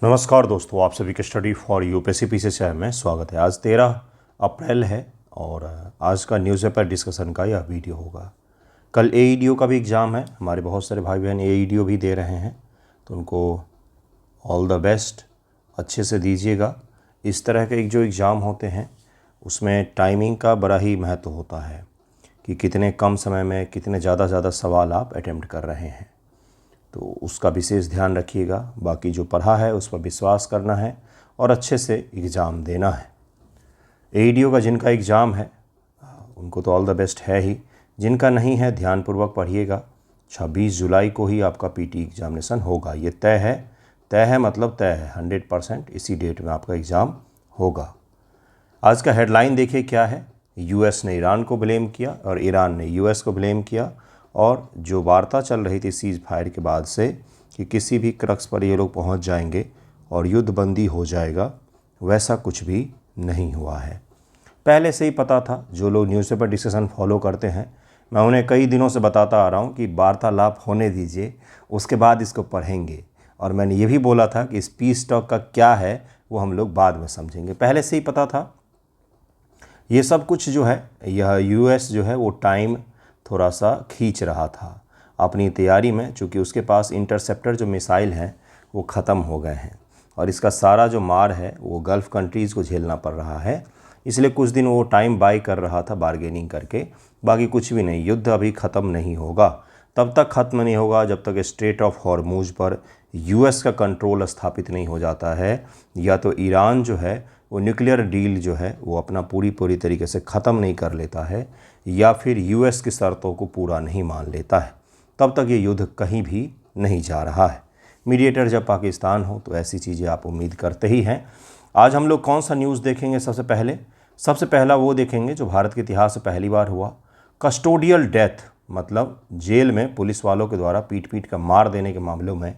नमस्कार दोस्तों, आप सभी के स्टडी फॉर यूपीएससी पीसीएस में स्वागत है। आज 13 अप्रैल है और आज का न्यूज़पेपर डिस्कशन का यह वीडियो होगा। कल एईडीओ का भी एग्ज़ाम है, हमारे बहुत सारे भाई बहन एईडीओ भी दे रहे हैं, तो उनको ऑल द बेस्ट, अच्छे से दीजिएगा। इस तरह के जो एग्ज़ाम होते हैं उसमें टाइमिंग का बड़ा ही महत्व होता है कि कितने कम समय में कितने ज़्यादा सवाल आप अटेम्प्ट कर रहे हैं, तो उसका विशेष ध्यान रखिएगा। बाकी जो पढ़ा है उस पर विश्वास करना है और अच्छे से एग्ज़ाम देना है। एईडीओ का जिनका एग्ज़ाम है उनको तो ऑल द बेस्ट है ही, जिनका नहीं है ध्यानपूर्वक पढ़िएगा। 26 जुलाई को ही आपका पीटी एग्जामिनेशन होगा, ये तय है मतलब तय है, 100% इसी डेट में आपका एग्ज़ाम होगा। आज का हेडलाइन देखिए क्या है। यूएस ने ईरान को ब्लेम किया और ईरान ने यूएस को ब्लेम किया, और जो वार्ता चल रही थी सीज़ फायर के बाद से कि किसी भी क्रक्स पर ये लोग पहुंच जाएंगे और युद्धबंदी हो जाएगा, वैसा कुछ भी नहीं हुआ है। पहले से ही पता था, जो लोग न्यूज़पेपर डिस्कशन फॉलो करते हैं, मैं उन्हें कई दिनों से बताता आ रहा हूं कि वार्तालाप होने दीजिए, उसके बाद इसको पढ़ेंगे। और मैंने ये भी बोला था कि इस पीस टॉक का क्या है वो हम लोग बाद में समझेंगे। पहले से ही पता था। ये सब कुछ जो है, यह यूएस जो है वो टाइम थोड़ा सा खींच रहा था अपनी तैयारी में, चूँकि उसके पास इंटरसेप्टर जो मिसाइल हैं वो ख़त्म हो गए हैं और इसका सारा जो मार है वो गल्फ़ कंट्रीज़ को झेलना पड़ रहा है। इसलिए कुछ दिन वो टाइम बाय कर रहा था बार्गेनिंग करके, बाकी कुछ भी नहीं। युद्ध अभी ख़त्म नहीं होगा, तब तक ख़त्म नहीं होगा जब तक स्ट्रेट ऑफ हॉर्मूज पर यूएस का कंट्रोल स्थापित नहीं हो जाता है, या तो ईरान जो है वो न्यूक्लियर डील जो है वो अपना पूरी तरीके से ख़त्म नहीं कर लेता है, या फिर यूएस की शर्तों को पूरा नहीं मान लेता है, तब तक ये युद्ध कहीं भी नहीं जा रहा है। मीडिएटर जब पाकिस्तान हो तो ऐसी चीज़ें आप उम्मीद करते ही हैं। आज हम लोग कौन सा न्यूज़ देखेंगे? सबसे पहला वो देखेंगे जो भारत के इतिहास से पहली बार हुआ, कस्टोडियल डेथ, मतलब जेल में पुलिस वालों के द्वारा पीट कर मार देने के मामलों में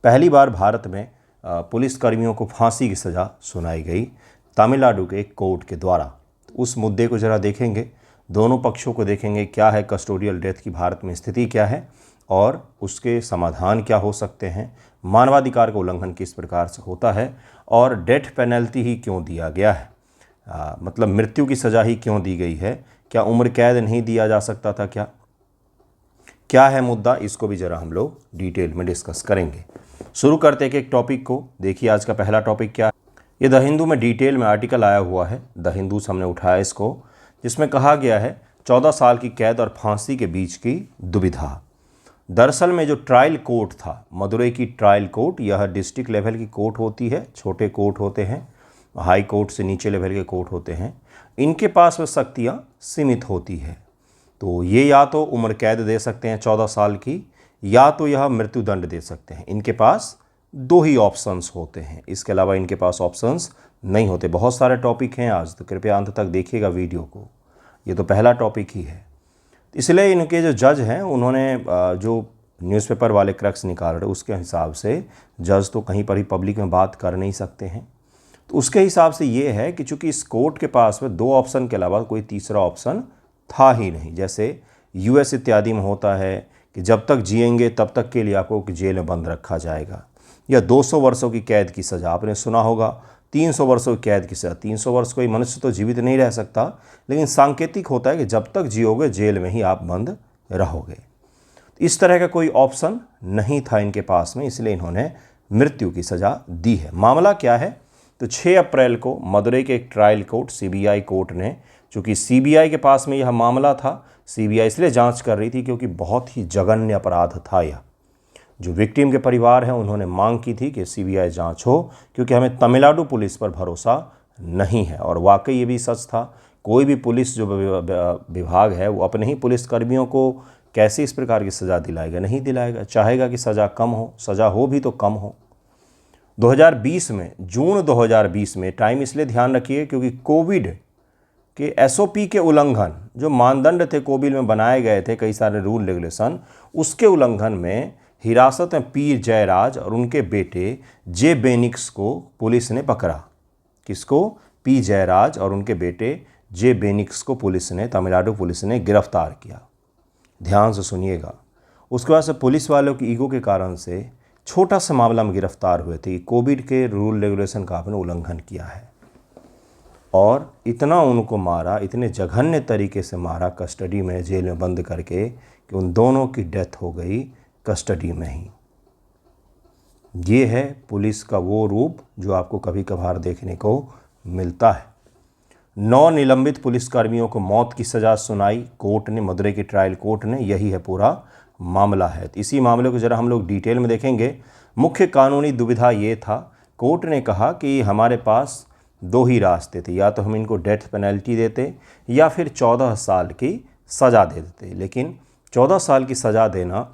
पहली बार भारत में पुलिस कर्मियों को फांसी की सज़ा सुनाई गई तमिलनाडु के एक कोर्ट के द्वारा। उस मुद्दे को ज़रा देखेंगे, दोनों पक्षों को देखेंगे, क्या है कस्टोडियल डेथ की भारत में स्थिति क्या है और उसके समाधान क्या हो सकते हैं, मानवाधिकार का उल्लंघन किस प्रकार से होता है, और डेथ पेनल्टी ही क्यों दिया गया है, मतलब मृत्यु की सज़ा ही क्यों दी गई है, क्या उम्र कैद नहीं दिया जा सकता था, क्या है मुद्दा, इसको भी ज़रा हम लोग डिटेल में डिस्कस करेंगे। शुरू करते हैं एक टॉपिक को। देखिए आज का पहला टॉपिक क्या है। ये द हिंदू में डिटेल में आर्टिकल आया हुआ है, द हिंदू से हमने उठाया इसको, जिसमें कहा गया है 14 साल की कैद और फांसी के बीच की दुविधा। दरअसल में जो ट्रायल कोर्ट था, मदुरई की ट्रायल कोर्ट, यह डिस्ट्रिक्ट लेवल की कोर्ट होती है, छोटे कोर्ट होते हैं, हाई कोर्ट से नीचे लेवल के कोर्ट होते हैं, इनके पास वह शक्तियाँ सीमित होती है। तो ये या तो उम्र कैद दे सकते हैं 14 साल की, या तो यह मृत्युदंड दे सकते हैं। इनके पास दो ही ऑप्शंस होते हैं, इसके अलावा इनके पास ऑप्शंस नहीं होते। बहुत सारे टॉपिक हैं आज, तो कृपया अंत तक देखिएगा वीडियो को, ये तो पहला टॉपिक ही है। इसलिए इनके जो जज हैं उन्होंने जो न्यूज़पेपर वाले क्रक्स निकाल रहे उसके हिसाब से जज तो कहीं पर ही पब्लिक में बात कर नहीं सकते हैं, तो उसके हिसाब से ये है कि चूँकि इस कोर्ट के पास में दो ऑप्शन के अलावा कोई तीसरा ऑप्शन था ही नहीं। जैसे यूएस इत्यादि में होता है कि जब तक जिएंगे तब तक के लिए आपको जेल में बंद रखा जाएगा, या 200 वर्षों की कैद की सज़ा, आपने सुना होगा 300 वर्षों की कैद की सज़ा। 300 वर्ष कोई मनुष्य तो जीवित नहीं रह सकता, लेकिन सांकेतिक होता है कि जब तक जियोगे जेल में ही आप बंद रहोगे। इस तरह का कोई ऑप्शन नहीं था इनके पास में, इसलिए इन्होंने मृत्यु की सज़ा दी है। मामला क्या है? तो 6 अप्रैल को मदुरई के एक ट्रायल कोर्ट, सीबीआई कोर्ट ने, चूँकि सीबीआई के पास में यह मामला था, सीबीआई इसलिए जांच कर रही थी क्योंकि बहुत ही जघन्य अपराध था यह। जो विक्टिम के परिवार हैं उन्होंने मांग की थी कि सीबीआई जांच हो, क्योंकि हमें तमिलनाडु पुलिस पर भरोसा नहीं है। और वाकई ये भी सच था, कोई भी पुलिस जो विभाग है वो अपने ही पुलिसकर्मियों को कैसे इस प्रकार की सज़ा दिलाएगा? नहीं दिलाएगा, चाहेगा कि सज़ा कम हो, सज़ा हो भी तो कम हो। 2020 में, जून 2020 में, टाइम इसलिए ध्यान रखिए क्योंकि कोविड के एसओपी के उल्लंघन, जो मानदंड थे कोविड में बनाए गए थे, कई सारे रूल रेगुलेशन, उसके उल्लंघन में हिरासत में पी जयराज और उनके बेटे जे बेनिक्स को पुलिस ने पकड़ा। किसको? पी जयराज और उनके बेटे जे बेनिक्स को पुलिस ने, तमिलनाडु पुलिस ने गिरफ्तार किया। ध्यान से सुनिएगा। उसके बाद से पुलिस वालों की ईगो के कारण से छोटा सा मामला में गिरफ्तार हुए थे कि कोविड के रूल रेगुलेशन का आपने उल्लंघन किया है, और इतना उनको मारा, इतने जघन्य तरीके से मारा कस्टडी में, जेल में बंद करके, कि उन दोनों की डेथ हो गई कस्टडी में ही। ये है पुलिस का वो रूप जो आपको कभी कभार देखने को मिलता है। 9 निलंबित पुलिसकर्मियों को मौत की सज़ा सुनाई कोर्ट ने, मदुरई की ट्रायल कोर्ट ने। यही है पूरा मामला है। तो इसी मामले को ज़रा हम लोग डिटेल में देखेंगे। मुख्य कानूनी दुविधा ये था, कोर्ट ने कहा कि हमारे पास 2 ही रास्ते थे, या तो हम इनको डेथ पेनल्टी देते या फिर 14 साल की सज़ा दे देते। लेकिन 14 साल की सज़ा देना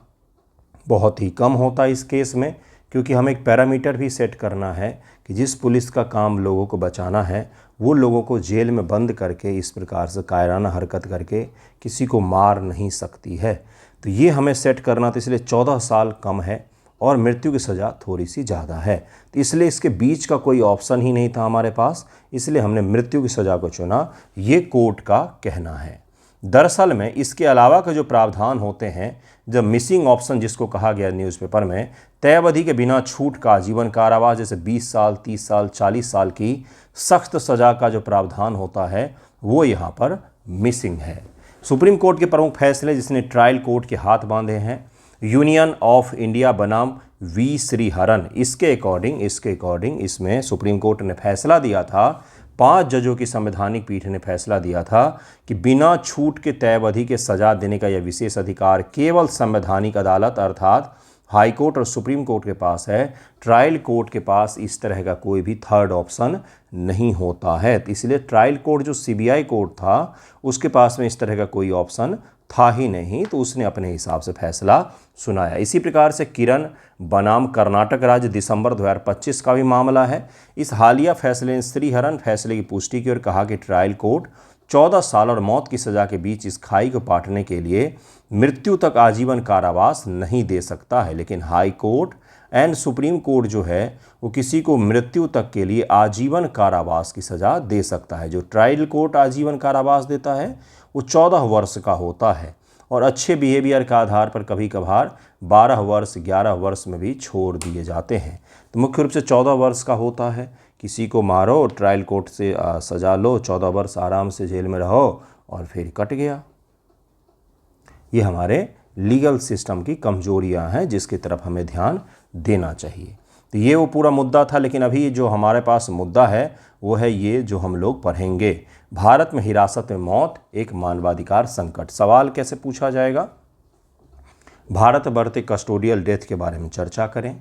बहुत ही कम होता है इस केस में, क्योंकि हमें एक पैरामीटर भी सेट करना है कि जिस पुलिस का काम लोगों को बचाना है, वो लोगों को जेल में बंद करके इस प्रकार से कायराना हरकत करके किसी को मार नहीं सकती है। तो ये हमें सेट करना, तो इसलिए 14 साल कम है और मृत्यु की सज़ा थोड़ी सी ज़्यादा है। तो इसलिए इसके बीच का कोई ऑप्शन ही नहीं था हमारे पास, इसलिए हमने मृत्यु की सज़ा को चुना, ये कोर्ट का कहना है। दरअसल में इसके अलावा के जो प्रावधान होते हैं, जब मिसिंग ऑप्शन जिसको कहा गया न्यूज़पेपर में, तय अवधि के बिना छूट का आजीवन कारावास, जैसे 20 साल, 30 साल, 40 साल की सख्त सज़ा का जो प्रावधान होता है, वो यहाँ पर मिसिंग है। सुप्रीम कोर्ट के प्रमुख फैसले जिसने ट्रायल कोर्ट के हाथ बांधे हैं, यूनियन ऑफ इंडिया बनाम वी श्रीहरन, इसके अकॉर्डिंग इसमें सुप्रीम कोर्ट ने फैसला दिया था, 5 जजों की संवैधानिक पीठ ने फैसला दिया था कि बिना छूट के तय अवधि के सजा देने का यह विशेष अधिकार केवल संवैधानिक अदालत अर्थात हाई कोर्ट और सुप्रीम कोर्ट के पास है। ट्रायल कोर्ट के पास इस तरह का कोई भी थर्ड ऑप्शन नहीं होता है। इसलिए ट्रायल कोर्ट जो सीबीआई कोर्ट था, उसके पास में इस तरह का कोई ऑप्शन था ही नहीं, तो उसने अपने हिसाब से फैसला सुनाया। इसी प्रकार से किरण बनाम कर्नाटक राज्य दिसंबर 2025 का भी मामला है। इस हालिया फैसले ने श्रीहरन फैसले की पुष्टि की और कहा कि ट्रायल कोर्ट 14 साल और मौत की सज़ा के बीच इस खाई को पाटने के लिए मृत्यु तक आजीवन कारावास नहीं दे सकता है, लेकिन high court and supreme court जो है वो किसी को मृत्यु तक के लिए आजीवन कारावास की सज़ा दे सकता है। जो ट्रायल कोर्ट आजीवन कारावास देता है वो 14 वर्ष का होता है, और अच्छे बिहेवियर का आधार पर कभी कभार 12 वर्ष 11 वर्ष में भी छोड़ दिए जाते हैं। तो मुख्य रूप से 14 वर्ष का होता है। किसी को मारो और ट्रायल कोर्ट से सज़ा लो, 14 वर्ष आराम से जेल में रहो और फिर कट गया। ये हमारे लीगल सिस्टम की कमजोरियां हैं जिसकी तरफ हमें ध्यान देना चाहिए। तो ये वो पूरा मुद्दा था, लेकिन अभी जो हमारे पास मुद्दा है वो है ये जो हम लोग पढ़ेंगे, भारत में हिरासत में मौत एक मानवाधिकार संकट। सवाल कैसे पूछा जाएगा, भारत बढ़ते कस्टोडियल डेथ के बारे में चर्चा करें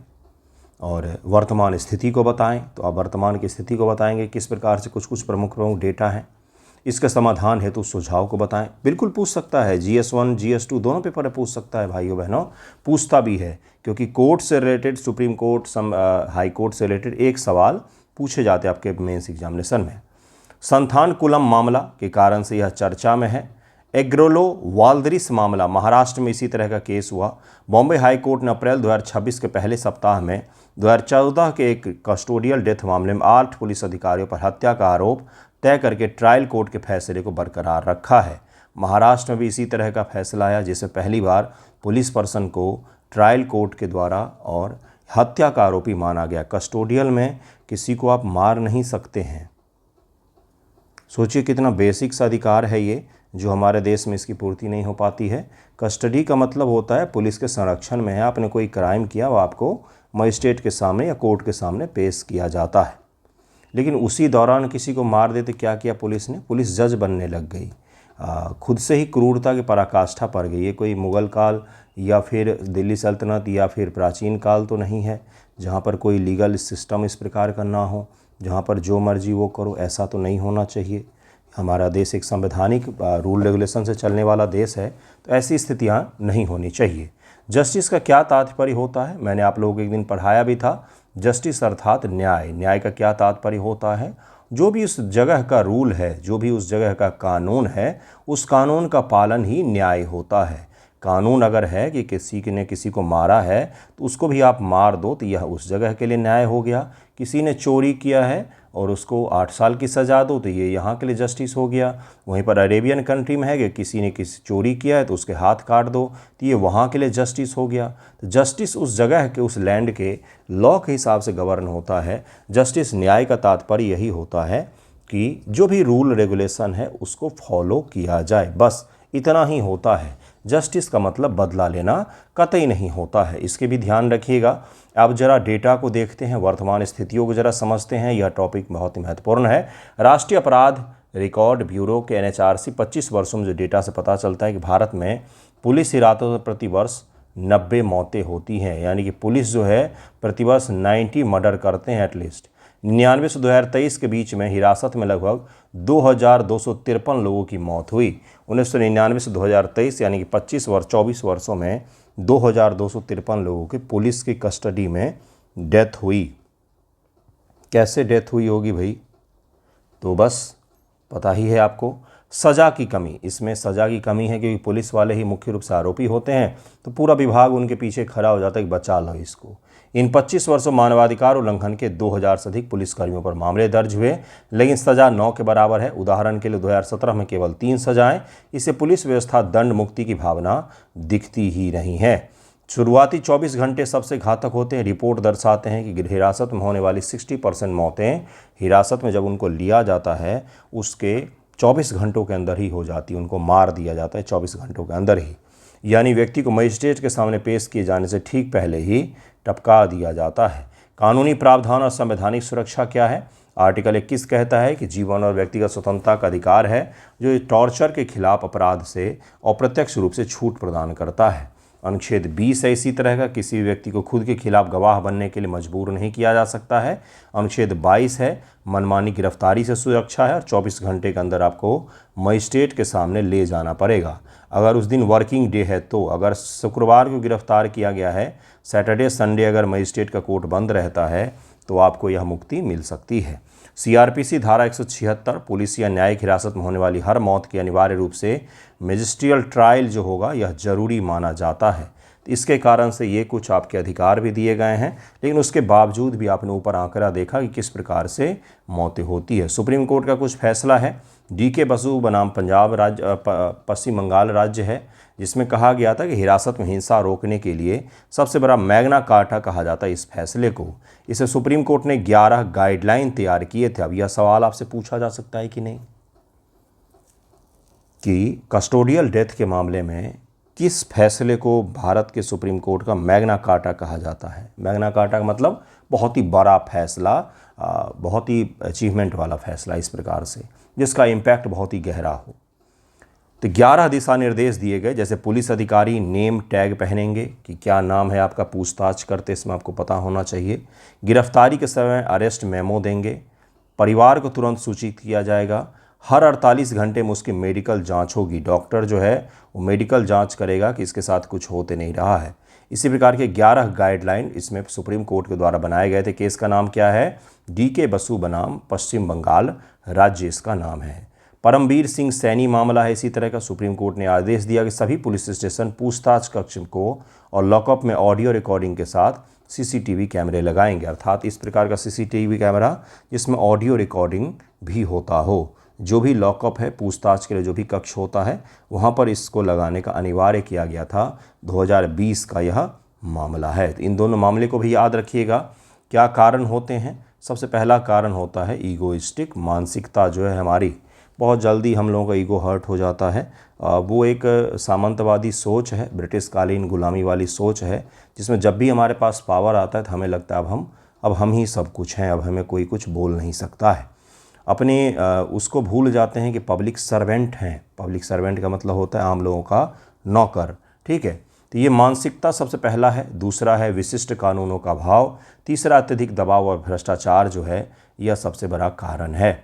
और वर्तमान स्थिति को बताएं। तो आप वर्तमान की स्थिति को बताएंगे, किस प्रकार से कुछ प्रमुख डेटा हैं, इसका समाधान हेतु सुझाव को बताएं। बिल्कुल पूछ सकता है, GS1 GS2 दोनों पेपर पूछ सकता है भाइयों बहनों, पूछता भी है, क्योंकि कोर्ट से related, supreme court, high court से रिलेटेड एक सवाल पूछे जाते हैं आपके मेंस एग्जामिनेशन में। संथानकुलम मामला के कारण से यह चर्चा में है। एग्रोलो वाल्दरिस मामला, महाराष्ट्र में इसी तरह का केस हुआ। बॉम्बे हाई कोर्ट ने अप्रैल 2026 के पहले सप्ताह में 2014 के एक कस्टोडियल डेथ मामले में 8 पुलिस अधिकारियों पर हत्या का आरोप तय करके ट्रायल कोर्ट के फैसले को बरकरार रखा है। महाराष्ट्र में भी इसी तरह का फैसला आया, जिसमें पहली बार पुलिस पर्सन को ट्रायल कोर्ट के द्वारा और हत्या का आरोपी माना गया। कस्टोडियल में किसी को आप मार नहीं सकते हैं। सोचिए कितना बेसिक सा अधिकार है ये, जो हमारे देश में इसकी पूर्ति नहीं हो पाती है। कस्टडी का मतलब होता है पुलिस के संरक्षण में है, आपने कोई क्राइम किया, वो आपको मजिस्ट्रेट के सामने या कोर्ट के सामने पेश किया जाता है। लेकिन उसी दौरान किसी को मार देते, क्या किया पुलिस ने, पुलिस जज बनने लग गई, खुद से ही क्रूरता की पराकाष्ठा पर गई। ये कोई मुग़ल काल या फिर दिल्ली सल्तनत या फिर प्राचीन काल तो नहीं है जहाँ पर कोई लीगल सिस्टम इस प्रकार का ना हो, जहाँ पर जो मर्जी वो करो, ऐसा तो नहीं होना चाहिए। हमारा देश एक संवैधानिक रूल रेगुलेशन से चलने वाला देश है, तो ऐसी स्थितियाँ नहीं होनी चाहिए। जस्टिस का क्या तात्पर्य होता है, मैंने आप लोगों को एक दिन पढ़ाया भी था। जस्टिस अर्थात न्याय। न्याय का क्या तात्पर्य होता है, जो भी उस जगह का रूल है, जो भी उस जगह का कानून है, उस कानून का पालन ही न्याय होता है। कानून अगर है कि किसी ने किसी को मारा है तो उसको भी आप मार दो, तो यह उस जगह के लिए न्याय हो गया। किसी ने चोरी किया है, और उसको 8 साल की सज़ा दो तो ये यहाँ के लिए जस्टिस हो गया। वहीं पर अरेबियन कंट्री में है कि किसी ने किसी चोरी किया है तो उसके हाथ काट दो तो ये वहाँ के लिए जस्टिस हो गया। तो जस्टिस उस जगह के, उस लैंड के लॉ के हिसाब से गवर्न होता है। जस्टिस, न्याय का तात्पर्य यही होता है कि जो भी रूल रेगुलेशन है उसको फॉलो किया जाए, बस इतना ही होता है। जस्टिस का मतलब बदला लेना कतई नहीं होता है, इसके भी ध्यान रखिएगा। अब जरा डेटा को देखते हैं, वर्तमान स्थितियों को जरा समझते हैं, यह टॉपिक बहुत ही महत्वपूर्ण है। राष्ट्रीय अपराध रिकॉर्ड ब्यूरो के NHRC 25 वर्षों में जो डेटा से पता चलता है कि भारत में पुलिस हिरासतों में प्रतिवर्ष 90 मौतें होती हैं, यानी कि पुलिस जो है प्रतिवर्ष 90 मर्डर करते हैं एटलीस्ट। 99 से 2023 के बीच में हिरासत में लगभग 2253 लोगों की मौत हुई। 1999 से 2023 यानी कि 24 वर्षों में 2253 लोगों की पुलिस की कस्टडी में डेथ हुई। कैसे डेथ हुई होगी भाई? तो बस पता ही है आपको, सज़ा की कमी। इसमें सज़ा की कमी है क्योंकि पुलिस वाले ही मुख्य रूप से आरोपी होते हैं, तो पूरा विभाग उनके पीछे खड़ा हो जाता है कि बचा लो इसको। इन 25 वर्षों मानवाधिकार उल्लंघन के 2000 से अधिक पुलिसकर्मियों पर मामले दर्ज हुए, लेकिन सज़ा 9 के बराबर है। उदाहरण के लिए 2017 में केवल 3 सजाएं। इससे पुलिस व्यवस्था दंड मुक्ति की भावना दिखती ही नहीं है। शुरुआती 24 घंटे सबसे घातक होते हैं। रिपोर्ट दर्शाते हैं कि हिरासत में होने वाली 60% मौतें हिरासत में जब उनको लिया जाता है उसके 24 घंटों के अंदर ही हो जाती है, उनको मार दिया जाता है 24 घंटों के अंदर ही। यानी व्यक्ति को मजिस्ट्रेट के सामने पेश किए जाने से ठीक पहले ही टपका दिया जाता है। कानूनी प्रावधान और संवैधानिक सुरक्षा क्या है? आर्टिकल 21 कहता है कि जीवन और व्यक्तिगत स्वतंत्रता का अधिकार है, जो टॉर्चर के खिलाफ अपराध से अप्रत्यक्ष रूप से छूट प्रदान करता है। अनुच्छेद 20 है इसी तरह का, किसी भी व्यक्ति को खुद के खिलाफ गवाह बनने के लिए मजबूर नहीं किया जा सकता है। अनुच्छेद 22 है, मनमानी गिरफ्तारी से सुरक्षा है और 24 घंटे के अंदर आपको मजिस्ट्रेट के सामने ले जाना पड़ेगा। अगर उस दिन वर्किंग डे है तो, अगर शुक्रवार को गिरफ्तार किया गया है, सैटरडे संडे अगर मजिस्ट्रेट का कोर्ट बंद रहता है तो आपको यह मुक्ति मिल सकती है। CRPC धारा 176, पुलिस या न्यायिक हिरासत में होने वाली हर मौत की अनिवार्य रूप से मैजिस्ट्रियल ट्रायल जो होगा यह जरूरी माना जाता है। तो इसके कारण से ये कुछ आपके अधिकार भी दिए गए हैं, लेकिन उसके बावजूद भी आपने ऊपर आंकड़ा देखा कि किस प्रकार से मौतें होती है। सुप्रीम कोर्ट का कुछ फैसला है। DK बसु बनाम पंजाब राज्य, पश्चिम बंगाल राज्य है, जिसमें कहा गया था कि हिरासत में हिंसा रोकने के लिए सबसे बड़ा मैग्ना कार्टा कहा जाता है इस फैसले को। इसे सुप्रीम कोर्ट ने 11 गाइडलाइन तैयार किए थे। अब यह सवाल आपसे पूछा जा सकता है कि नहीं कि कस्टोडियल डेथ के मामले में किस फैसले को भारत के सुप्रीम कोर्ट का मैग्ना कार्टा कहा जाता है? मैग्ना कार्टा का मतलब बहुत ही बड़ा फैसला, बहुत ही अचीवमेंट वाला फैसला, इस प्रकार से जिसका इम्पैक्ट बहुत ही गहरा हो। तो 11 दिशा निर्देश दिए गए, जैसे पुलिस अधिकारी नेम टैग पहनेंगे कि क्या नाम है आपका, पूछताछ करते इसमें आपको पता होना चाहिए। गिरफ्तारी के समय अरेस्ट मेमो देंगे। परिवार को तुरंत सूचित किया जाएगा। हर 48 घंटे में उसकी मेडिकल जांच होगी। डॉक्टर जो है वो मेडिकल जांच करेगा कि इसके साथ कुछ होते नहीं रहा है। इसी प्रकार के 11 गाइडलाइन इसमें सुप्रीम कोर्ट के द्वारा बनाए गए थे। केस का नाम क्या है? DK बसु बनाम पश्चिम बंगाल राज्य इसका नाम है। परमवीर सिंह सैनी मामला है इसी तरह का। सुप्रीम कोर्ट ने आदेश दिया कि सभी पुलिस स्टेशन पूछताछ कक्ष को और लॉकअप में ऑडियो रिकॉर्डिंग के साथ CCTV कैमरे लगाएंगे, अर्थात इस प्रकार का CCTV कैमरा जिसमें ऑडियो रिकॉर्डिंग भी होता हो। जो भी लॉकअप है, पूछताछ के लिए जो भी कक्ष होता है, वहाँ पर इसको लगाने का अनिवार्य किया गया था। 2020 का यह मामला है। तो इन दोनों मामले को भी याद रखिएगा। क्या कारण होते हैं? सबसे पहला कारण होता है ईगोइस्टिक मानसिकता जो है हमारी, बहुत जल्दी हम लोगों का ईगो हर्ट हो जाता है। वो एक सामंतवादी सोच है, ब्रिटिश कालीन गुलामी वाली सोच है, जिसमें जब भी हमारे पास पावर आता है तो हमें लगता है अब हम ही सब कुछ हैं, अब हमें कोई कुछ बोल नहीं सकता है। अपने उसको भूल जाते हैं कि पब्लिक सर्वेंट हैं। पब्लिक सर्वेंट का मतलब होता है आम लोगों का नौकर, ठीक है। तो ये मानसिकता सबसे पहला है। दूसरा है विशिष्ट कानूनों का अभाव। तीसरा अत्यधिक दबाव और भ्रष्टाचार जो है यह सबसे बड़ा कारण है।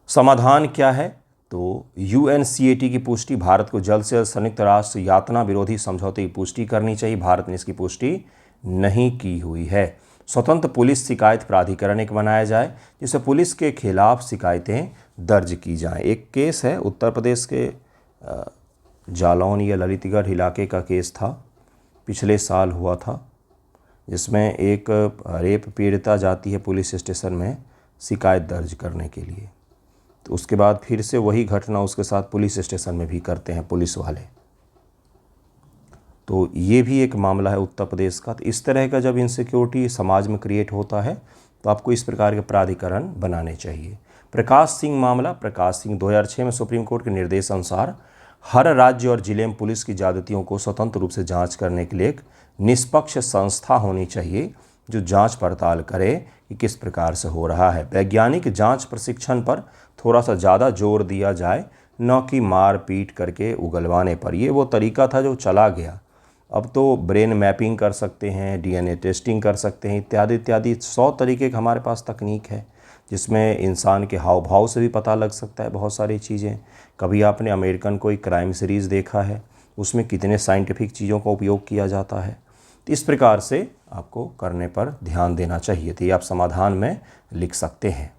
समाधान क्या है? तो UNCAT की पुष्टि, भारत को जल्द से जल्द संयुक्त राष्ट्र यातना विरोधी समझौते की पुष्टि करनी चाहिए। भारत ने इसकी पुष्टि नहीं की हुई है। स्वतंत्र पुलिस शिकायत प्राधिकरण एक बनाया जाए जिससे पुलिस के खिलाफ शिकायतें दर्ज की जाएं। एक केस है उत्तर प्रदेश के जालौन या ललितगढ़ इलाके का केस था, पिछले साल हुआ था। जिसमें एक रेप पीड़िता जाती है पुलिस स्टेशन में शिकायत दर्ज करने के लिए, तो उसके बाद फिर से वही घटना उसके साथ पुलिस स्टेशन में भी करते हैं पुलिस वाले। तो ये भी एक मामला है उत्तर प्रदेश का। तो इस तरह का जब इनसिक्योरिटी समाज में क्रिएट होता है तो आपको इस प्रकार के प्राधिकरण बनाने चाहिए। प्रकाश सिंह मामला, प्रकाश सिंह 2006 में सुप्रीम कोर्ट के निर्देश अनुसार हर राज्य और जिले में पुलिस की ज्यादतियों को स्वतंत्र रूप से जांच करने के लिए एक निष्पक्ष संस्था होनी चाहिए जो जांच पड़ताल करे कि किस प्रकार से हो रहा है। वैज्ञानिक जांच प्रशिक्षण पर थोड़ा सा ज़्यादा जोर दिया जाए, न कि मार पीट करके उगलवाने पर। ये वो तरीका था जो चला गया। अब तो ब्रेन मैपिंग कर सकते हैं, डीएनए टेस्टिंग कर सकते हैं, इत्यादि इत्यादि 100 तरीके का हमारे पास तकनीक है जिसमें इंसान के हाव भाव से भी पता लग सकता है बहुत सारी चीज़ें। कभी आपने अमेरिकन कोई क्राइम सीरीज़ देखा है, उसमें कितने साइंटिफिक चीज़ों का उपयोग किया जाता है। तो इस प्रकार से आपको करने पर ध्यान देना चाहिए। तो ये आप समाधान में लिख सकते हैं।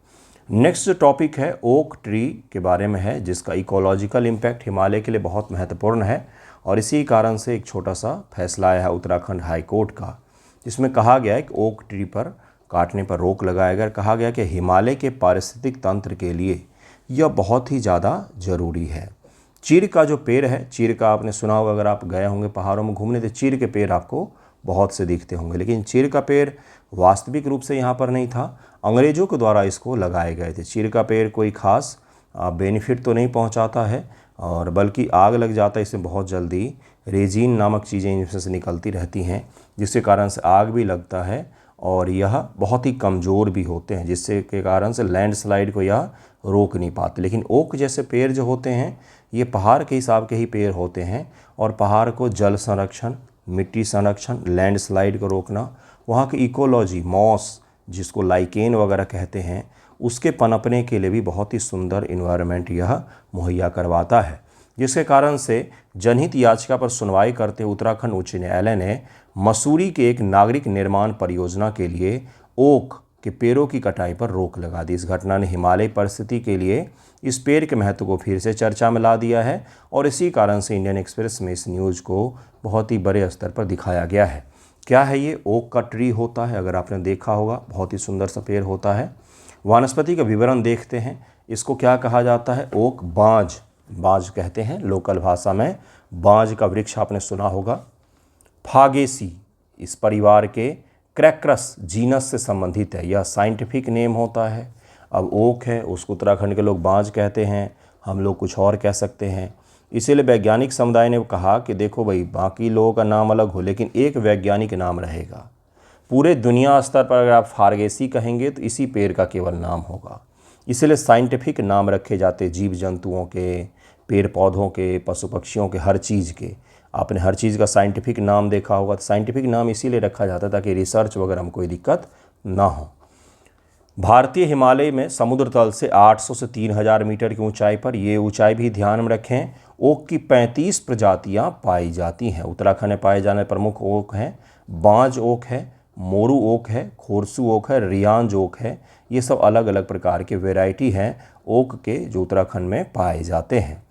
नेक्स्ट जो टॉपिक है ओक ट्री के बारे में है, जिसका इकोलॉजिकल इम्पैक्ट हिमालय के लिए बहुत महत्वपूर्ण है और इसी कारण से एक छोटा सा फैसला आया है उत्तराखंड हाई कोर्ट का, जिसमें कहा गया है कि ओक ट्री पर काटने पर रोक लगाया गया। कहा गया कि हिमालय के पारिस्थितिक तंत्र के लिए यह बहुत ही ज़्यादा ज़रूरी है। चीड़ का जो पेड़ है, चीड़ का आपने सुना होगा, अगर आप गए होंगे पहाड़ों में घूमने तो चीड़ के पेड़ आपको बहुत से दिखते होंगे, लेकिन चीड़ का पेड़ वास्तविक रूप से यहाँ पर नहीं था, अंग्रेज़ों के द्वारा इसको लगाए गए थे। चीड़ का पेड़ कोई ख़ास बेनिफिट तो नहीं पहुँचाता है और बल्कि आग लग जाता है इसमें बहुत जल्दी। रेजिन नामक चीज़ें इसमें से निकलती रहती हैं जिसके कारण से आग भी लगता है और यह बहुत ही कमज़ोर भी होते हैं, जिससे के कारण से लैंडस्लाइड को यह रोक नहीं पाते। लेकिन ओक जैसे पेड़ जो होते हैं ये पहाड़ के हिसाब के ही पेड़ होते हैं और पहाड़ को जल संरक्षण, मिट्टी संरक्षण, लैंडस्लाइड को रोकना, वहाँ की इकोलॉजी, मॉस जिसको लाइकेन वगैरह कहते हैं, उसके पनपने के लिए भी बहुत ही सुंदर इन्वायरमेंट यह मुहैया करवाता है। जिसके कारण से जनहित याचिका पर सुनवाई करते हुए उत्तराखंड उच्च न्यायालय ने मसूरी के एक नागरिक निर्माण परियोजना के लिए ओक के पेड़ों की कटाई पर रोक लगा दी। इस घटना ने हिमालय परिस्थिति के लिए इस पेड़ के महत्व को फिर से चर्चा में ला दिया है और इसी कारण से इंडियन एक्सप्रेस में इस न्यूज़ को बहुत ही बड़े स्तर पर दिखाया गया है। क्या है ये? ओक का ट्री होता है, अगर आपने देखा होगा बहुत ही सुंदर सा पेड़ होता है। वनस्पति का विवरण देखते हैं। इसको क्या कहा जाता है? ओक बांज, बांज कहते हैं लोकल भाषा में। बांज का वृक्ष आपने सुना होगा। फागेसी इस परिवार के क्रैक्रस जीनस से संबंधित है, यह साइंटिफिक नेम होता है। अब ओक है उसको उत्तराखंड के लोग बांज कहते हैं, हम लोग कुछ और कह सकते हैं। इसीलिए वैज्ञानिक समुदाय ने कहा कि देखो भाई, बाकी लोगों का नाम अलग हो लेकिन एक वैज्ञानिक नाम रहेगा। पूरे दुनिया स्तर पर अगर आप फारगेसी कहेंगे तो इसी पेड़ का केवल नाम होगा। इसलिए साइंटिफिक नाम रखे जाते जीव जंतुओं के, पेड़ पौधों के, पशु पक्षियों के, हर चीज़ के। आपने हर चीज़ का साइंटिफिक नाम देखा होगा, तो साइंटिफिक नाम इसीलिए रखा जाता है ताकि रिसर्च वगैरह में कोई दिक्कत ना हो। भारतीय हिमालय में समुद्र तल से 800 से 3000 मीटर की ऊंचाई पर, ये ऊंचाई भी ध्यान में रखें, ओक की 35 प्रजातियां पाई जाती हैं। उत्तराखंड में पाए जाने प्रमुख ओक हैं बांज ओक है, मोरू ओक है, खोरसू ओक है, रियांज ओक है। ये सब अलग अलग प्रकार के वैरायटी हैं ओक के जो उत्तराखंड में पाए जाते हैं।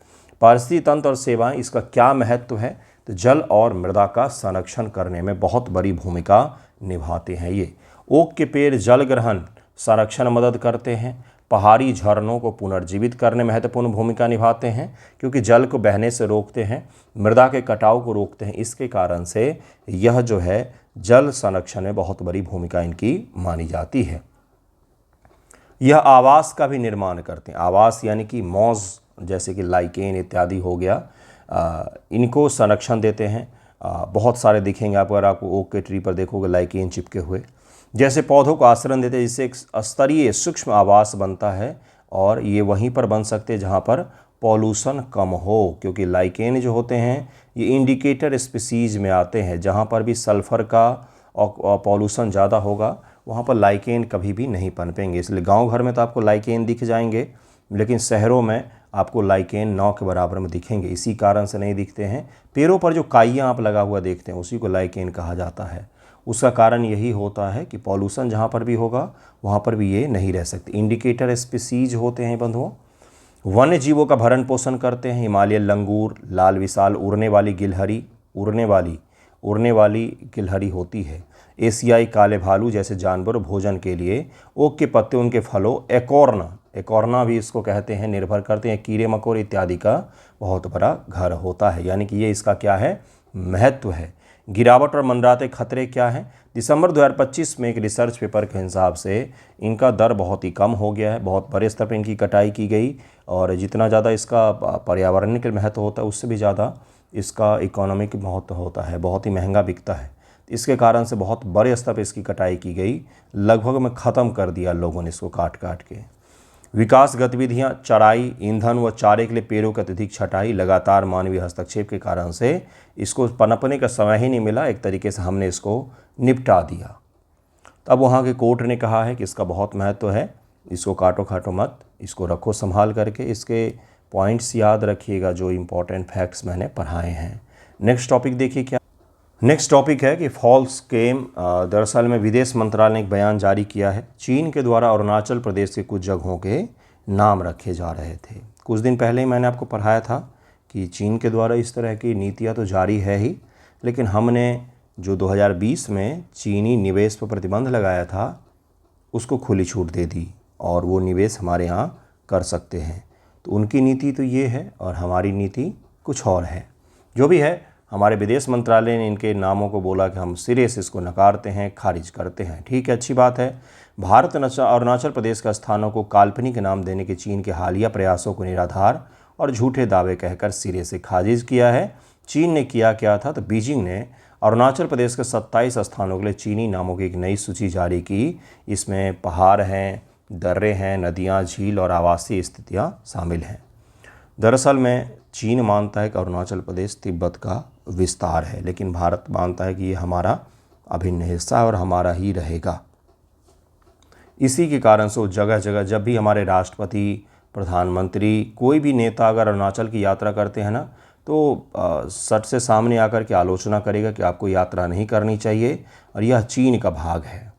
पारिस्थितिकी तंत्र और सेवाएं, इसका क्या महत्व है? तो जल और मृदा का संरक्षण करने में बहुत बड़ी भूमिका निभाते हैं ये। ओक के पेड़ जल ग्रहण संरक्षण मदद करते हैं, पहाड़ी झरनों को पुनर्जीवित करने में महत्वपूर्ण भूमिका निभाते हैं क्योंकि जल को बहने से रोकते हैं, मृदा के कटाव को रोकते हैं। इसके कारण से यह जो है जल संरक्षण में बहुत बड़ी भूमिका इनकी मानी जाती है। यह आवास का भी निर्माण करते हैं। आवास यानी कि मॉस जैसे कि लाइकेन इत्यादि हो गया, इनको संरक्षण देते हैं। बहुत सारे दिखेंगे आप, अगर आपको ओक के ट्री पर देखोगे लाइकेन चिपके हुए, जैसे पौधों को आश्रय देते हैं, जिससे एक स्तरीय सूक्ष्म आवास बनता है और ये वहीं पर बन सकते हैं जहाँ पर पॉल्यूशन कम हो, क्योंकि लाइकेन जो होते हैं ये इंडिकेटर स्पीसीज में आते हैं। जहाँ पर भी सल्फ़र का और पॉल्यूशन ज़्यादा होगा वहाँ पर लाइकेन कभी भी नहीं पनपेंगे। इसलिए गांव घर में तो आपको लाइकेन दिख जाएंगे, लेकिन शहरों में आपको लाइकेन 9 के बराबर में दिखेंगे। इसी कारण से नहीं दिखते हैं। पेड़ों पर जो काइयाँ आप लगा हुआ देखते हैं उसी को लाइकेन कहा जाता है। उसका कारण यही होता है कि पॉल्यूशन जहाँ पर भी होगा वहाँ पर भी ये नहीं रह सकते। इंडिकेटर स्पीसीज होते हैं बंधुओं। वन्य जीवों का भरण पोषण करते हैं। हिमालय लंगूर, लाल विशाल उड़ने वाली गिलहरी, उड़ने वाली गिलहरी होती है। एशियाई काले भालू जैसे जानवर भोजन के लिए ओक के पत्ते, उनके फलों, एकोर्ना भी इसको कहते हैं, निर्भर करते हैं, कीड़े मकोड़े इत्यादि का बहुत बड़ा घर होता है। यानी कि ये इसका क्या है, महत्व है। गिरावट और मंडराते खतरे क्या हैं? दिसंबर 2025 में एक रिसर्च पेपर के हिसाब से इनका दर बहुत ही कम हो गया है, बहुत बड़े स्तर पर इनकी कटाई की गई, और जितना ज़्यादा इसका पर्यावरण के महत्व होता है उससे भी ज़्यादा इसका इकोनॉमिक महत्व होता है, बहुत ही महंगा बिकता है। इसके कारण से बहुत बड़े स्तर पर इसकी कटाई की गई, लगभग में ख़त्म कर दिया लोगों ने इसको काट काट के। विकास गतिविधियां, चराई, ईंधन व चारे के लिए पेड़ों की अत्यधिक छटाई, लगातार मानवीय हस्तक्षेप के कारण से इसको पनपने का समय ही नहीं मिला, एक तरीके से हमने इसको निपटा दिया। तब वहाँ के कोर्ट ने कहा है कि इसका बहुत महत्व है, इसको काटो खाटो मत, इसको रखो संभाल करके। इसके पॉइंट्स याद रखिएगा जो इम्पोर्टेंट फैक्ट्स मैंने पढ़ाए हैं। नेक्स्ट टॉपिक देखिए क्या, नेक्स्ट टॉपिक है कि फॉल्स क्लेम। दरअसल में विदेश मंत्रालय ने एक बयान जारी किया है, चीन के द्वारा अरुणाचल प्रदेश के कुछ जगहों के नाम रखे जा रहे थे। कुछ दिन पहले ही मैंने आपको पढ़ाया था कि चीन के द्वारा इस तरह की नीतियां तो जारी है ही, लेकिन हमने जो 2020 में चीनी निवेश पर प्रतिबंध लगाया था उसको खुली छूट दे दी और वो निवेश हमारे यहाँ कर सकते हैं। तो उनकी नीति तो ये है और हमारी नीति कुछ और है। जो भी है, हमारे विदेश मंत्रालय ने इनके नामों को बोला कि हम सिरे से इसको नकारते हैं, खारिज करते हैं। ठीक है, अच्छी बात है। भारत अरुणाचल प्रदेश का स्थानों को काल्पनिक नाम देने के चीन के हालिया प्रयासों को निराधार और झूठे दावे कहकर सिरे से खारिज किया है। चीन ने किया क्या था, तो बीजिंग ने अरुणाचल प्रदेश के 27 स्थानों के लिए चीनी नामों की एक नई सूची जारी की। इसमें पहाड़ हैं, दर्रे हैं, नदियाँ, झील और आवासीय स्थितियाँ शामिल हैं। दरअसल में चीन मानता है कि अरुणाचल प्रदेश तिब्बत का विस्तार है, लेकिन भारत मानता है कि ये हमारा अभिन्न हिस्सा है और हमारा ही रहेगा। इसी के कारण से जगह जगह जब भी हमारे राष्ट्रपति, प्रधानमंत्री, कोई भी नेता अगर अरुणाचल की यात्रा करते हैं ना, तो सच से सामने आकर के आलोचना करेगा कि आपको यात्रा नहीं करनी चाहिए और यह चीन का भाग है,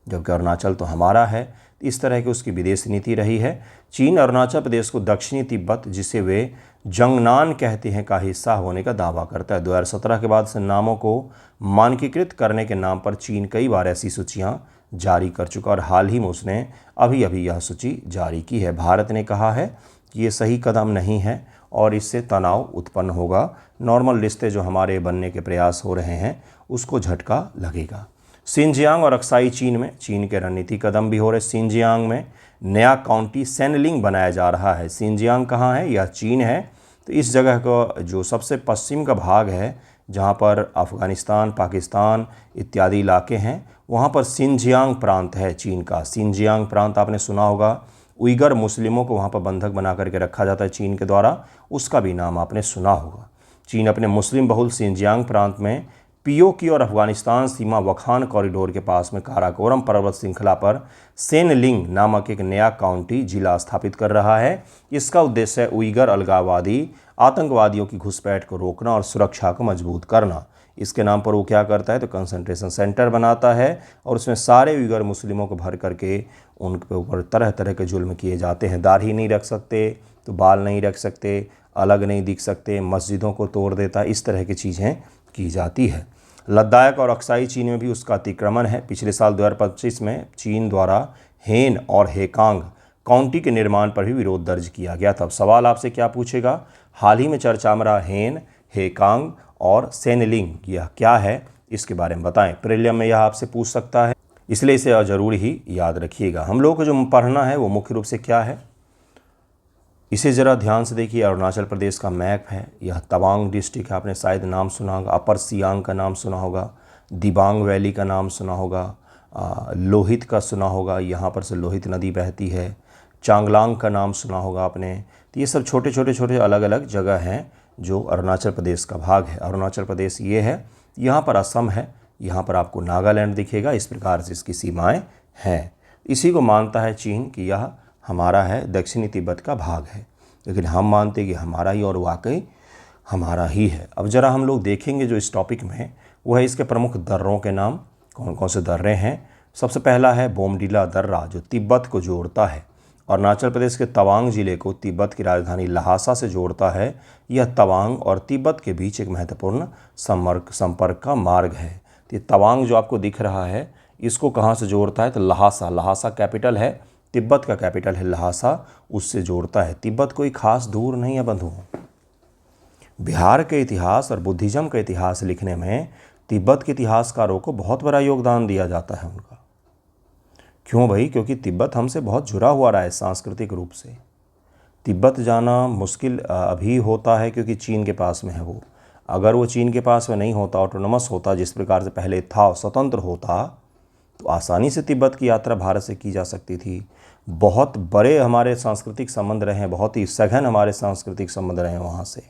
जबकि अरुणाचल तो हमारा है। इस तरह की उसकी विदेश नीति रही है। चीन अरुणाचल प्रदेश को दक्षिणी तिब्बत, जिसे वे जंगनान कहते हैं, का हिस्सा होने का दावा करता है। 2017 के बाद से नामों को मानकीकृत करने के नाम पर चीन कई बार ऐसी सूचियां जारी कर चुका और हाल ही में उसने अभी यह सूची जारी की है। भारत ने कहा है कि ये सही कदम नहीं है और इससे तनाव उत्पन्न होगा। नॉर्मल रिश्ते जो हमारे बनने के प्रयास हो रहे हैं उसको झटका लगेगा। सिंजियांग और अक्साई चीन में चीन के रणनीतिक कदम भी हो रहे। सिंजियांग में नया काउंटी सैनलिंग बनाया जा रहा है। सिंजियांग कहाँ है? यह चीन है। तो इस जगह का जो सबसे पश्चिम का भाग है, जहाँ पर अफ़गानिस्तान, पाकिस्तान इत्यादि इलाके हैं, वहाँ पर सिंजियांग प्रांत है चीन का। सिंजियांग प्रांत आपने सुना होगा। उइगर मुस्लिमों को वहाँ पर बंधक बना करके रखा जाता है चीन के द्वारा, उसका भी नाम आपने सुना होगा। चीन अपने मुस्लिम बहुल सिंजियांग प्रांत में पीओकी और अफगानिस्तान सीमा वखान कॉरिडोर के पास में काराकोरम पर्वत श्रृंखला पर सेनलिंग नामक एक नया काउंटी जिला स्थापित कर रहा है। इसका उद्देश्य उइगर अलगाववादी आतंकवादियों की घुसपैठ को रोकना और सुरक्षा को मजबूत करना। इसके नाम पर वो क्या करता है, तो कंसंट्रेशन सेंटर बनाता है और उसमें सारे उइगर मुस्लिमों को भर करके उनके ऊपर तरह तरह के जुल्म किए जाते हैं। दाढ़ी नहीं रख सकते, तो बाल नहीं रख सकते, अलग नहीं दिख सकते, मस्जिदों को तोड़ देता, इस तरह की चीज़ें की जाती है। लद्दाख और अक्साई चीन में भी उसका अतिक्रमण है। पिछले साल 2025 में चीन द्वारा हेन और हेकांग काउंटी के निर्माण पर भी विरोध दर्ज किया गया था। अब सवाल आपसे क्या पूछेगा, हाल ही में चर्चा में रहा हेन, हेकांग और सेनलिंग, यह क्या है, इसके बारे में बताएं। प्रीलिम में यह आपसे पूछ सकता है, इसलिए इसे ज़रूर ही याद रखिएगा। हम लोगों को जो पढ़ना है वो मुख्य रूप से क्या है, इसे ज़रा ध्यान से देखिए। अरुणाचल प्रदेश का मैप है। यह तवांग डिस्ट्रिक्ट है, आपने शायद नाम सुना होगा। अपर सियांग का नाम सुना होगा, दिबांग वैली का नाम सुना होगा, लोहित का सुना होगा, यहाँ पर से लोहित नदी बहती है। चांगलांग का नाम सुना होगा आपने। तो ये सब छोटे छोटे अलग अलग जगह हैं जो अरुणाचल प्रदेश का भाग है। अरुणाचल प्रदेश ये है, यहाँ पर असम है, यहाँ पर आपको नागालैंड दिखेगा। इस प्रकार से इसकी सीमाएँ हैं। इसी को मानता है चीन कि यह हमारा है, दक्षिणी तिब्बत का भाग है, लेकिन हम मानते हैं कि हमारा ही और वाकई हमारा ही है। अब ज़रा हम लोग देखेंगे जो इस टॉपिक में वो है इसके प्रमुख दर्रों के नाम, कौन कौन से दर्रे हैं। सबसे पहला है बोमडिला दर्रा, जो तिब्बत को जोड़ता है। अरुणाचल प्रदेश के तवांग जिले को तिब्बत की राजधानी लहासा से जोड़ता है। यह तवांग और तिब्बत के बीच एक महत्वपूर्ण संपर्क का मार्ग है। तो ये तवांग जो आपको दिख रहा है इसको कहाँ से जोड़ता है, तो ल्हासा, ल्हासा कैपिटल है, तिब्बत का कैपिटल है ल्हासा, उससे जोड़ता है। तिब्बत कोई खास दूर नहीं है बंधुओं। बिहार के इतिहास और बुद्धिज़्म का इतिहास लिखने में तिब्बत के इतिहासकारों को बहुत बड़ा योगदान दिया जाता है उनका। क्यों भाई? क्योंकि तिब्बत हमसे बहुत जुड़ा हुआ रहा है सांस्कृतिक रूप से। तिब्बत जाना मुश्किल अभी होता है क्योंकि चीन के पास में है वो। अगर वो चीन के पास में नहीं होता, ऑटोनोमस होता, जिस प्रकार से पहले था, स्वतंत्र होता, तो आसानी से तिब्बत की यात्रा भारत से की जा सकती थी। बहुत बड़े हमारे सांस्कृतिक संबंध रहे हैं, बहुत ही सघन हमारे सांस्कृतिक संबंध रहे हैं वहाँ से।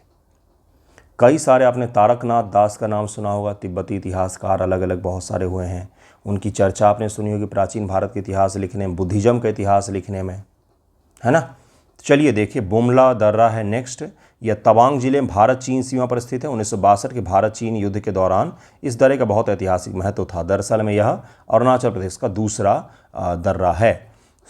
कई सारे, आपने तारकनाथ दास का नाम सुना होगा, तिब्बती इतिहासकार अलग अलग बहुत सारे हुए हैं, उनकी चर्चा आपने सुनी होगी प्राचीन भारत के इतिहास लिखने में, बुद्धिज़्म का इतिहास लिखने में, है ना। चलिए देखिए, बुमला दर्रा है नेक्स्ट। यह तवांग जिले में भारत चीन सीमा पर स्थित है। 1962 के भारत चीन युद्ध के दौरान इस दर्रे का बहुत ऐतिहासिक महत्व था। दरअसल में यह अरुणाचल प्रदेश का दूसरा दर्रा है।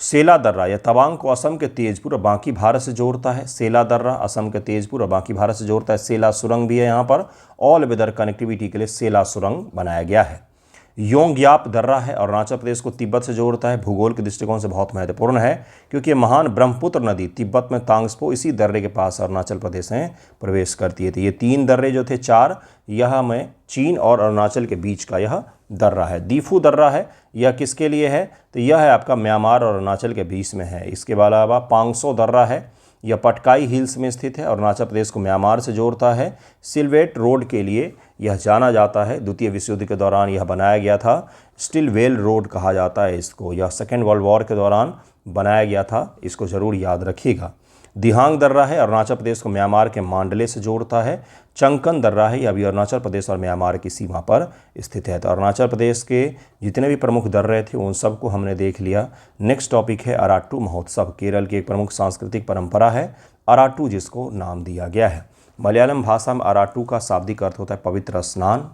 सेला दर्रा, यह तवांग को असम के तेजपुर और बाकी भारत से जोड़ता है। सेला दर्रा असम के तेजपुर और बाकी भारत से जोड़ता है। सेला सुरंग भी है यहाँ पर, ऑल वेदर कनेक्टिविटी के लिए सेला सुरंग बनाया गया है। योंग्याप दर्रा है, अरुणाचल प्रदेश को तिब्बत से जोड़ता है। भूगोल के दृष्टिकोण से बहुत महत्वपूर्ण है क्योंकि ये महान ब्रह्मपुत्र नदी तिब्बत में तांग्सपो इसी दर्रे के पास अरुणाचल प्रदेश में प्रवेश करती है। तो ये तीन दर्रे जो थे, चार, यह में चीन और अरुणाचल के बीच का यह दर्रा है। दीफू दर्रा है, यह किसके लिए है, तो यह है आपका म्यांमार और अरुणाचल के बीच में है। इसके अलावा पांगसो दर्रा है, यह पटकाई हिल्स में स्थित है, अरुणाचल प्रदेश को म्यांमार से जोड़ता है। सिल्वेट रोड के लिए यह जाना जाता है, द्वितीय विश्व युद्ध के दौरान यह बनाया गया था। स्टिलवेल रोड कहा जाता है इसको, यह सेकेंड वर्ल्ड वॉर के दौरान बनाया गया था, इसको ज़रूर याद रखिएगा। दिहांग दर्रा है, अरुणाचल प्रदेश को म्यांमार के मांडले से जोड़ता है। चंकन दर्रा है, यह भी अरुणाचल प्रदेश और म्यांमार की सीमा पर स्थित है। तो अरुणाचल प्रदेश के जितने भी प्रमुख दर्रे थे उन सबको हमने देख लिया। नेक्स्ट टॉपिक है अराट्टू महोत्सव। केरल की एक प्रमुख सांस्कृतिक परंपरा है अराट्टू, जिसको नाम दिया गया है। मलयालम भाषा में अराट्टू का शाब्दिक अर्थ होता है पवित्र स्नान।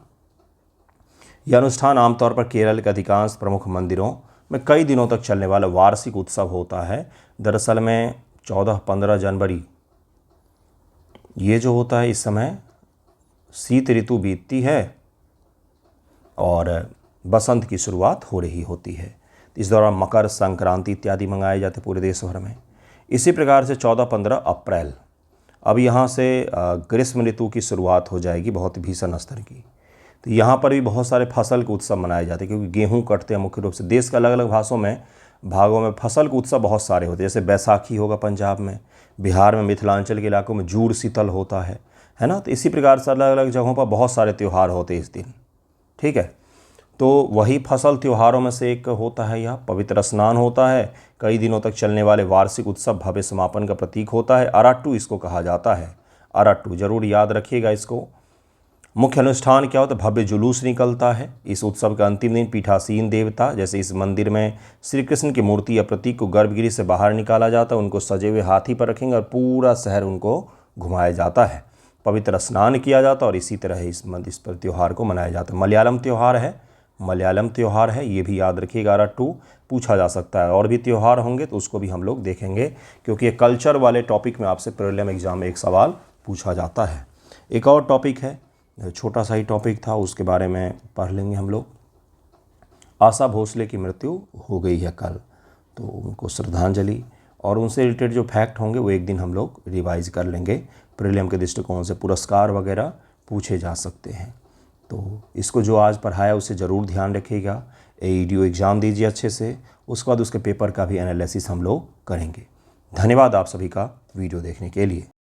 यह अनुष्ठान आमतौर पर केरल के अधिकांश प्रमुख मंदिरों में कई दिनों तक चलने वाला वार्षिक उत्सव होता है। दरअसल में 14-15 जनवरी ये जो होता है, इस समय शीत ऋतु बीतती है और बसंत की शुरुआत हो रही होती है। इस दौरान मकर संक्रांति इत्यादि मनाए जाते पूरे देश भर में। इसी प्रकार से 14-15 अप्रैल, अब यहाँ से ग्रीष्म ऋतु की शुरुआत हो जाएगी बहुत भीषण स्तर की। तो यहाँ पर भी बहुत सारे फसल के उत्सव मनाए जाते हैं क्योंकि गेहूँ कटते हैं मुख्य रूप से। देश के अलग अलग भागों में फसल के उत्सव बहुत सारे होते हैं। जैसे बैसाखी होगा पंजाब में, बिहार में, मिथिलांचल के इलाकों में जूड़ शीतल होता है ना। तो इसी प्रकार से अलग अलग जगहों पर बहुत सारे त्यौहार होते हैं इस दिन, ठीक है। तो वही फसल त्योहारों में से एक होता है यह पवित्र स्नान होता है। कई दिनों तक चलने वाले वार्षिक उत्सव भव्य समापन का प्रतीक होता है। अराट्टू इसको कहा जाता है। अराट्टू जरूर याद रखिएगा इसको। मुख्य अनुष्ठान क्या होता है, भव्य जुलूस निकलता है। इस उत्सव के अंतिम दिन पीठासीन देवता, जैसे इस मंदिर में श्री कृष्ण की मूर्ति या प्रतीक को गर्भगृह से बाहर निकाला जाता है, उनको सजे हुए हाथी पर रखेंगे और पूरा शहर उनको घुमाया जाता है। पवित्र स्नान किया जाता है और इसी तरह इस पर त्यौहार को मनाया जाता है। मलयालम त्यौहार है, ये भी याद रखिएगा। अराट्टू पूछा जा सकता है। और भी त्यौहार होंगे तो उसको भी हम लोग देखेंगे क्योंकि ये कल्चर वाले टॉपिक में आपसे प्रीलिम एग्जाम में एक सवाल पूछा जाता है। एक और टॉपिक है, छोटा सा ही टॉपिक था, उसके बारे में पढ़ लेंगे हम लोग। आशा भोसले की मृत्यु हो गई है कल, तो उनको श्रद्धांजलि और उनसे रिलेटेड जो फैक्ट होंगे वो एक दिन हम लोग रिवाइज कर लेंगे। प्रीलिम के दृष्टिकोण से पुरस्कार वगैरह पूछे जा सकते हैं, तो इसको जो आज पढ़ाया उसे ज़रूर ध्यान रखिएगा। AEDO एग्ज़ाम दीजिए अच्छे से, उसके बाद उसके पेपर का भी एनालिसिस हम लोग करेंगे। धन्यवाद आप सभी का वीडियो देखने के लिए।